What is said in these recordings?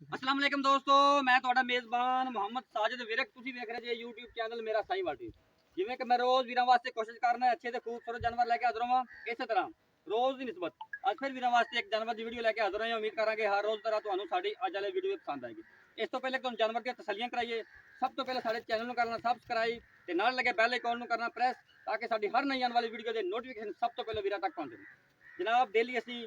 अस्सलाम वालेकुम दोस्तों, मैं ਤੁਹਾਡਾ ਮੇਜ਼ਬਾਨ ਮੁਹੰਮਦ ਸਾਜਿਦ ਵਿਰਕ। ਤੁਸੀਂ ਵੇਖ ਰਹੇ ਜੇ YouTube ਚੈਨਲ ਮੇਰਾ ਸਾਈ ਵਾਟੀ। ਜਿਵੇਂ ਕਿ ਮੈਂ ਰੋਜ਼ ਵੀਰਾਂ ਵਾਸਤੇ ਕੋਸ਼ਿਸ਼ ਕਰਨਾ ਅੱਛੇ ਤੇ ਖੂਬਸੂਰਤ ਜਾਨਵਰ ਲੈ ਕੇ ਹਾਜ਼ਰ ਹਾਂ। ਇਸੇ ਤਰ੍ਹਾਂ ਰੋਜ਼ ਦੀ ਨਿਸਬਤ ਅੱਜ ਫਿਰ ਵੀਰਾਂ ਵਾਸਤੇ ਇੱਕ ਜਾਨਵਰ ਦੀ ਵੀਡੀਓ ਲੈ ਕੇ ਹਾਜ਼ਰ ਹਾਂ। ਉਮੀਦ ਕਰਾਂਗੇ ਹਰ ਰੋਜ਼ ਤਰ੍ਹਾਂ ਤੁਹਾਨੂੰ ਸਾਡੀ ਅੱਜ ਵਾਲੀ ਵੀਡੀਓ ਪਸੰਦ ਆਏਗੀ। ਇਸ ਤੋਂ ਪਹਿਲੇ ਤੁਹਾਨੂੰ ਜਾਨਵਰ ਦੀਆਂ ਤਸੱਲੀਆਂ ਕਰਾਈਏ। ਸਭ ਤੋਂ ਪਹਿਲਾਂ ਸਾਡੇ ਚੈਨਲ ਨੂੰ ਕਰਨਾ ਸਬਸਕ੍ਰਾਈਬ ਤੇ ਨਾਲ ਲੱਗੇ ਬੈਲ ਆਈਕਨ ਨੂੰ ਕਰਨਾ ਪ੍ਰੈਸ, ਤਾਂ ਕਿ ਸਾਡੀ ਹਰ ਨਈ ਆਉਣ ਵਾਲੀ ਵੀਡੀਓ ਦੇ ਨੋਟੀਫਿਕੇਸ਼ਨ ਸਭ ਤੋਂ ਪਹਿਲਾਂ ਵੀਰਾਂ ਤੱਕ ਪਹੁੰਚਣ। ਜਨਾਬ ਡੇਲੀ ਅਸੀਂ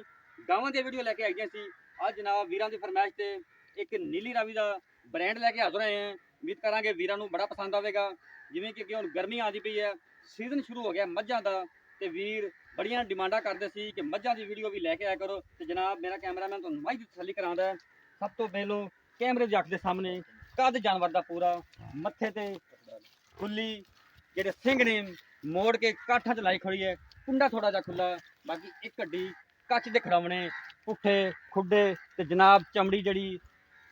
ਗਾਵਾਂ ਦੀ ਵੀਡੀਓ ਲੈ ਕੇ ਆਈਆਂ ਸੀ। ਅੱਜ ਜਨਾਬ ਵੀਰਾਂ ਦੀ ਫਰਮਾਇਸ਼ ਤੇ ਇੱਕ ਨੀਲੀ ਰਾਵੀ ਦਾ ਬ੍ਰਾਂਡ ਲੈ ਕੇ ਹਾਜ਼ਰ ਹੋਏ ਹਾਂ। ਉਮੀਦ ਕਰਾਂਗੇ ਵੀਰਾਂ ਨੂੰ ਬੜਾ ਪਸੰਦ ਆਵੇਗਾ। ਜਿਵੇਂ ਕਿ ਹੁਣ ਗਰਮੀ ਆਉਂਦੀ ਪਈ ਹੈ, ਸੀਜ਼ਨ ਸ਼ੁਰੂ ਹੋ ਗਿਆ ਮੱਝਾਂ ਦਾ, ਤੇ ਵੀਰ ਬੜੀਆਂ ਡਿਮਾਂਡਾਂ ਕਰਦੇ ਸੀ ਕਿ ਮੱਝਾਂ ਦੀ ਵੀਡੀਓ ਵੀ ਲੈ ਕੇ ਆਇਆ ਕਰੋ। ਤੇ ਜਨਾਬ ਮੇਰਾ ਕੈਮਰਾਮੈਨ ਤੁਹਾਨੂੰ ਮੱਝ ਦੀ ਤਸੱਲੀ ਕਰਾਉਂਦਾ। ਸਭ ਤੋਂ ਪਹਿਲੋਂ ਕੈਮਰੇ ਦੇ ਅੱਖ ਦੇ ਸਾਹਮਣੇ ਕੱਦ ਜਾਨਵਰ ਦਾ ਪੂਰਾ, ਮੱਥੇ ਤੇ ਖੁੱਲੀ ਜਿਹੜੇ ਸਿੰਘ ਨੇ ਮੋੜ ਕੇ ਕਾਠਾਂ ਚ ਲਾਈ ਖੜੀ ਹੈ, ਕੁੰਡਾ ਥੋੜਾ ਜਿਹਾ ਖੁੱਲਾ, ਬਾਕੀ ਇੱਕ ਹੱਡੀ ਕੱਚ ਦੇ ਖੜਾਉਣੇ, ਪੁੱਠੇ ਖੁੱਡੇ ਤੇ ਜਨਾਬ ਚਮੜੀ ਜਿਹੜੀ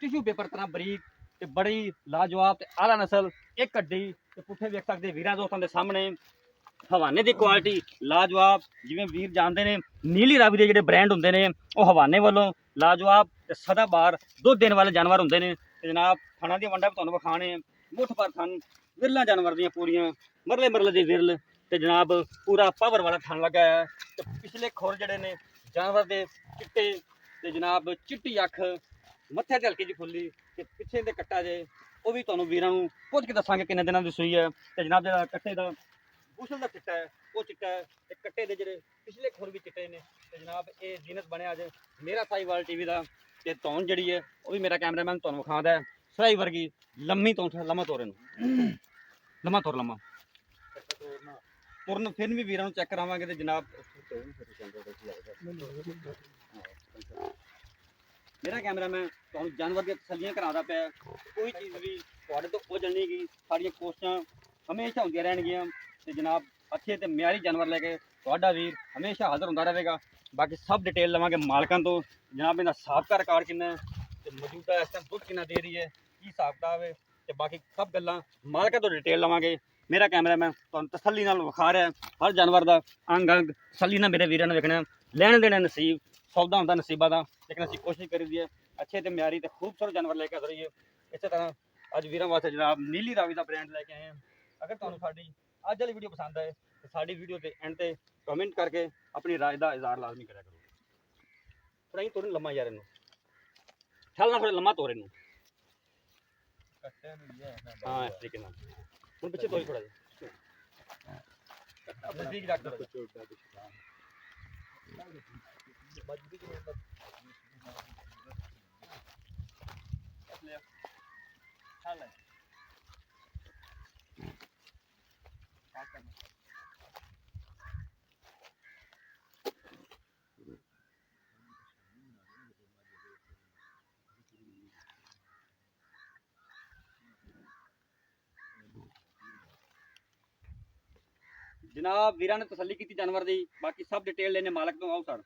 टिश्यू पेपर तरह बरीक ते बड़ी लाजवाब ते आला नस्ल। एक हड्डी ते पुट्ठे वेख सकते वीर दोस्तों के सामने हवाने की क्वालिटी लाजवाब। जिवें वीर जानते हैं नीली रावी के जोड़े ब्रांड होंगे ने वो हवाने वालों लाजवाब ते सदाबहार दुध देने वाले जानवर होंगे ने। जनाब थणा दी वंडा भी तुहानूं विखाणे, मुठ पर थन विरला जानवर दियां पूरियां मरले मरले दी विरल ते जनाब पूरा पावर वाला थन लगा है। ते पिछले खुर जड़े ने जानवर के चिट्टे ते जनाब चिट्टी अख, मत्थे ते हल्की जी खुली ते पिछे दे कट्टा जे वो भी तुहानूं वीरां नूं पुछ के दसांगे किन्ने दिनां दी सूई है। ते जनाब जिहड़ा कट्टे दा बुशल दा चिट्टा है वो चिट्टा है ते कट्टे दे जिहड़े पिछले खुर भी चिट्टे ने। ते जनाब ये जीनत बनया अज मेरा साहीवाल टीवी दा। ते तौन जिहड़ी है वो भी मेरा कैमरामैन तुहानूं विखांदा है। सराई वर्गी लम्मी तौन, लम्मा तोर इहनूं लम्मा तोर लम्मा तुरन फिर भी वीरां नूं चैक करावांगे। ते जनाब मेरा कैमरामैन तुहानूं जानवर दी तसल्लियां करांदा पिया। कोई चीज़ भी तुहाडे तो ओझल नहीं गई। साडियां कोशिशां हमेशा होंदियां रहणगियां ते जनाब अच्छे ते म्यारी जानवर लैके तुहाडा वीर हमेशा हाज़र होंदा रहेगा। बाकी सब डिटेल लवांगे मालकां तो। जनाब इहदा साबका रिकार्ड किन्ना है ते मौजूदा इस टाइम दुध किन्ना दे रही है, की हिसाब किताब है, ते बाकी सब गल्लां मालकां तो डिटेल लवांगे। मेरा कैमरामैन तुहानूं तसल्ली नाल विखा रहा है हर जानवर दा अंग अंग तसल्ली नाल मेरे वीरां ने वेखना। लैण देना नसीब सौदा होंदा नसीबा दा, लेकिन असीं कोशिश करी दी है अच्छे ते म्यारी ते खूबसूरत जानवर लेके आ रही है। इस तरह अज वीरां वास्ते जनाब नीली रावी का ब्रांड लेके आए हैं। अगर तुहानूं साडी अज वाली वीडियो पसंद आए तो साडी वीडियो के एंड ते कमेंट करके अपनी राय का इजहार लाजमी करा करो। थोड़ा तोड़ लम्मा यार इनू छलना, थोड़ा लम्मा तोड़ इनू। हाँ इस तरीके हुण पिछे तोड़ थोड़ा नजदीक रख दो। जनाब वीरां ने तसल्ली की जानवर दी, बाकी सब डिटेल लेने मालक तो आओ सर।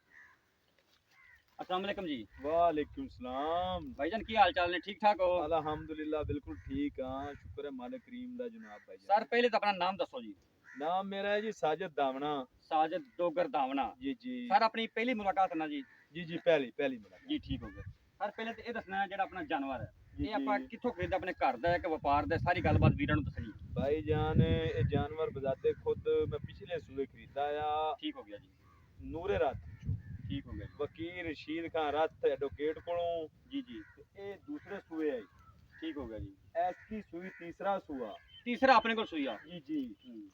अस्सलाम वालेकुम जी। वालेकुम सलाम भाईजान की हाल चाल ने, ठीक ठाक हो? अल्हम्दुलिल्लाह बिल्कुल ठीक हाँ, शुक्र है मालिक करीम दा जनाब भाई। सर पहले तो अपना नाम दसो जी। नाम मेरा है जी साजिद दावना। साजिद डोगर दावना जी जी सर। अपनी पहली मुलाकात ना जी? जी जी पहली मुलाकात जी ठीक हो गया सर। पहले तो ये दसना जेड़ा अपना जानवर है जी ये आप जी कित्थों खरीदा, अपने घर दा है कि व्यापार दा? सारी गलबात वीरां नूं दसनी। भाई जान ये जानवर बजाते खुद मैं पिछले सूबे खरीदा या। ठीक हो गया जी। नूरे रात ठीक हो गया जी। वकील रशीद खान रथ एडवोकेट कोलों जी जी। ये दूसरे सूबे आई। ठीक हो गया जी। ऐसी सूई तीसरा सूआ। तीसरा अपने को सुई आ जी जी।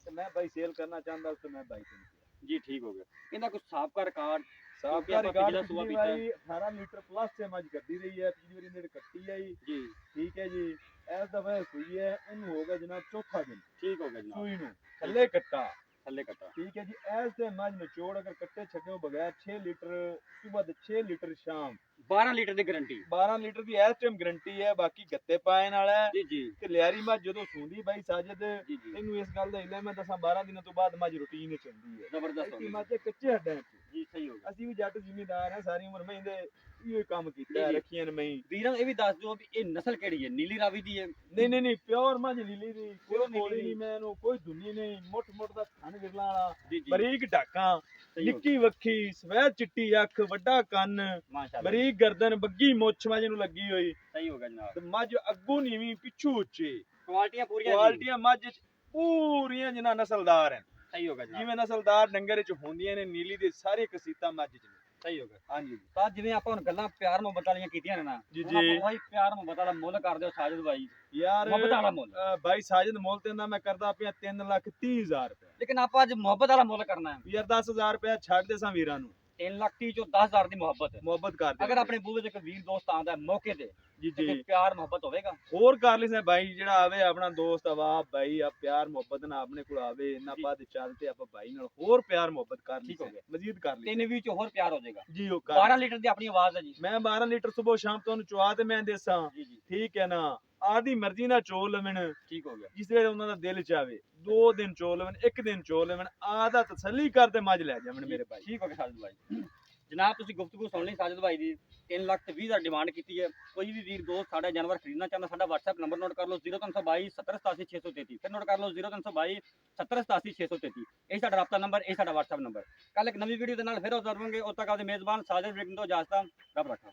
तो मैं भाई सेल करना चाहता तो मैं भाई को जी ठीक हो गया। इनका कुछ साहब का रिकॉर्ड? साबका रिकॉर्ड पिछली बारी 18 लीटर प्लस से मज कट्टी रही है। पिछली बारी ने कट्टी आई जी। ठीक है जी। इस दफा सुई है इन हो गया जनाब चौथा दिन। ठीक हो गया जनाब। सुई नु थल्ले कट्टा थल्ले कट्टा ठीक है जी। ऐस ते मज निचोड़ अगर कट्टे छड्डो बगैर 6 लीटर सुबह 6 लीटर शाम 12 लीटर की गारंटी। 12 लीटर की इस टाइम गारंटी है। बाकी गत्ते पाए वाला है जी जी। ते लियारी मज जदों सूंदी भाई साजिद जी जी। इनू इस गल दा इल्म है दसा 12 दिनों तो बाद मज रूटीन चलदी है। जबरदस्त ऐसी मज कच्चे हड्डां च ਜੀ ਸਹੀ ਹੋ ਗਿਆ ਅਸੀਂ ਵੀ ਜੱਟ ਜ਼ਿਮੀਂਦਾਰ ਆ, ਸਾਰੀ ਉਮਰ ਮੈਂ ਇਹਦੇ ਇਹੋ ਹੀ ਕੰਮ ਕੀਤਾ ਜੀ, ਜੀ। ਰੱਖੀਆਂ ਨੇ ਮੈਂ। ਵੀਰਾਂ ਨੂੰ ਇਹ ਵੀ ਦੱਸ ਦਿਓ ਵੀ ਇਹ ਨਸਲ ਕਿਹੜੀ ਹੈ, ਨੀਲੀ ਰਾਵੀ ਦੀ ਹੈ? ਨਹੀਂ ਪਿਓਰ ਮੱਝ ਨੀਲੀ ਦੀ, ਕੋਈ Pure ਨੀਲੀ ਕੋਲੀ ਦੀ। ਨਹੀਂ, ਮੈਂ ਇਹਨੂੰ ਕੋਈ ਧੁੰਨੀ ਨਹੀਂ, ਮੁੱਠ ਦਾ ਥਣ ਗਿਰਲਾ ਵਾਲਾ, ਜੀ ਜੀ ਬਰੀਕ ਢਾਕਾਂ, ਸਹੀ ਹੋ ਨਿੱਕੀ ਵੱਖੀ, ਸਵੈਦ ਚਿੱਟੀ ਅੱਖ, ਵੱਡਾ ਕੰਨ, ਗਿਆ ਮਾਸ਼ਾਅੱਲਾ ਬਰੀਕ ਗਰਦਨ, ਬੱਗੀ ਮੁੱਛ ਮੱਝ ਨੂੰ ਲੱਗੀ ਹੋਈ, ਸਹੀ ਹੋ ਗਿਆ ਜਨਾਬ। ਤੇ ਮੱਝ ਅੱਗੋਂ ਨੀਵੀਂ ਪਿੱਛੂ ਉੱਚੀ, ਕੁਆਲਟੀਆਂ ਪੂਰੀਆਂ ਜੀ ਕੁਆਲਟੀਆਂ ਮੱਝ ਚ ਪੂਰੀਆਂ ਜਿੰਨਾ ਨਸਲਦਾਰ ਹਨ, ਸਹੀ ਹੋ ਗਿਆ ਜਨਾਬ ਜਿਵੇਂ ਨਸਲਦਾਰ ਡੰਗਰ ਚ ਹੁੰਦੀਆਂ ਨੇ, ਨੀਲੀ ਦੇ ਸਾਰੇ ਕਸੀਤਾ ਮੱਝ ਚ ਨੇ। ਸਹੀ ਹੋ ਗਿਆ। ਹਾਂਜੀ ਤਾਂ ਜਿਵੇਂ ਆਪਾਂ ਹੁਣ ਗੱਲਾਂ ਪਿਆਰ ਮੁਹੱਬਤ ਵਾਲੀਆਂ ਕੀਤੀਆਂ ਨੇ ਨਾ, ਜੀ, ਹੁਣ ਆਪਾਂ ਜੀ। ਉਹੀ ਪਿਆਰ ਮੁਹੱਬਤ ਵਾਲਾ ਮੁੱਲ ਕਰਦੇ ਹੋ ਸਾਜਿਦ ਭਾਈ, ਯਾਰ ਮੁਹੱਬਤ ਵਾਲਾ ਮੁੱਲ। ਬਾਈ ਸਾਜਦ ਮੁੱਲ ਤੇ ਦਾ ਮੈਂ ਕਰਦਾ ਪਿਆ 3,30,000 ਰੁਪਏ। ਲੇਕਿਨ ਆਪਾਂ ਅੱਜ ਮੁਹੱਬਤ ਵਾਲਾ ਮੁੱਲ ਕਰਨਾ ਹੈ। ਯਾਰ 10,000 ਰੁਪਏ ਛੱਡ ਦੇ ਸਾਂ ਵੀਰਾਂ ਨੂੰ, 3 ਲੱਖ ਦੀ ਚੋਂ 10,000 ਦੀ ਮੁਹੱਬਤ ਹੈ। ਮੁਹੱਬਤ ਕਰ ਦੇ। ਅਗਰ ਆਪਣੇ ਬੂਹੇ 'ਚ ਇੱਕ ਵੀਰ ਦੋਸਤ ਆਉਂਦਾ ਹੈ ਮੌਕੇ ਤੇ ਜੀ ਤੇ ਜੀ ਪਿਆਰ ਮੁਹੱਬਤ ਹੋਵੇਗਾ। ਹੋਰ ਕਰ ਲਈ ਸੇ ਭਾਈ, ਜਿਹੜਾ ਆਵੇ ਆਪਣਾ ਦੋਸਤ ਆਵਾ ਭਾਈ ਆ ਪਿਆਰ ਮੁਹੱਬਤ ਨਾਲ ਆਪਣੇ ਕੋਲ ਆਵੇ, ਇਹਨਾਂ ਜੀ। ਬਾਅਦ ਚੱਲਤੇ ਆਪਾਂ ਭਾਈ ਨਾਲ ਹੋਰ ਪਿਆਰ ਮੁਹੱਬਤ ਕਰ ਲਈ ਠੀਕ ਹੋ ਗਿਆ। ਮਜ਼ੀਦ ਕਰ ਲਈ 3 ਵੀ ਚ ਹੋਰ ਪਿਆਰ ਹੋ ਜਾਏਗਾ। ਜੀ। ਉਹ 12 ਕਰ ਲੀਟਰ ਦੀ ਆਪਣੀ ਆਵਾਜ਼ ਹੈ ਜੀ। ਮੈਂ 12 ਲੀਟਰ ਸਵੇਰ ਸ਼ਾਮ ਤੁਹਾਨੂੰ ਚੁਆ ਤੇ ਮੈਂ ਦੇਸਾਂ, ਜੀ ਜੀ ਠੀਕ ਹੈ ਨਾ। ਆਦੀ ਮਰਜ਼ੀ ਨਾਲ ਚੋ ਲਵਣ, ਠੀਕ ਹੋ ਗਿਆ। ਜਿਸ ਵੇਲੇ ਉਹਨਾਂ ਦਾ ਦਿਲ ਚਾਵੇ 2 ਦਿਨ ਚੋ ਲਵਣ, 1 ਦਿਨ ਚੋ ਲਵਣ, ਆਦਾ ਤਸੱਲੀ ਕਰਦੇ ਮੱਝ ਲੈ ਜਾਵਣ ਮੇਰੇ ਭਾਈ। ਠੀਕ ਹੋ ਗਿਆ ਸਾਜਿਦ ਭਾਈ। ਜਨਾਬ ਤੁਸੀਂ ਗੁਫ਼ਤਗੂ ਸੁਣ ਲਈ ਸਾਜਿਦ ਭਾਈ ਦੀ। 3 ਲੱਖ ਤੇ 20,000 ਡਿਮਾਂਡ ਕੀਤੀ ਹੈ। ਕੋਈ ਵੀ ਵੀਰ ਦੋਸਤ ਸਾਡਾ ਜਾਨਵਰ ਖਰੀਦਣਾ ਚਾਹੁੰਦਾ, ਸਾਡਾ WhatsApp ਨੰਬਰ ਨੋਟ ਕਰ ਲਓ 0322 7087 ਫਿਰ ਨੋਟ ਕਰ ਲਓ 0322 7087 ਇਹ ਸਾਡਾ ਰਾਬਤਾ ਨੰਬਰ, ਇਹ ਸਾਡਾ WhatsApp ਨੰਬਰ। ਕੱਲ ਇੱਕ ਨਵੀਂ ਵੀਡੀਓ ਦੇ ਨਾਲ ਫਿਰ ਉਤਰਵਾਂਗੇ। ਉਦੋਂ ਤੱਕ ਆਪਦੇ ਮੇਜ਼ਬਾਨ ਸਾਜਿਦ ਵਿਰਕ ਤੋਂ ਇਜਾਜ਼ਤ। ਰੱਬ ਰੱਖਾ।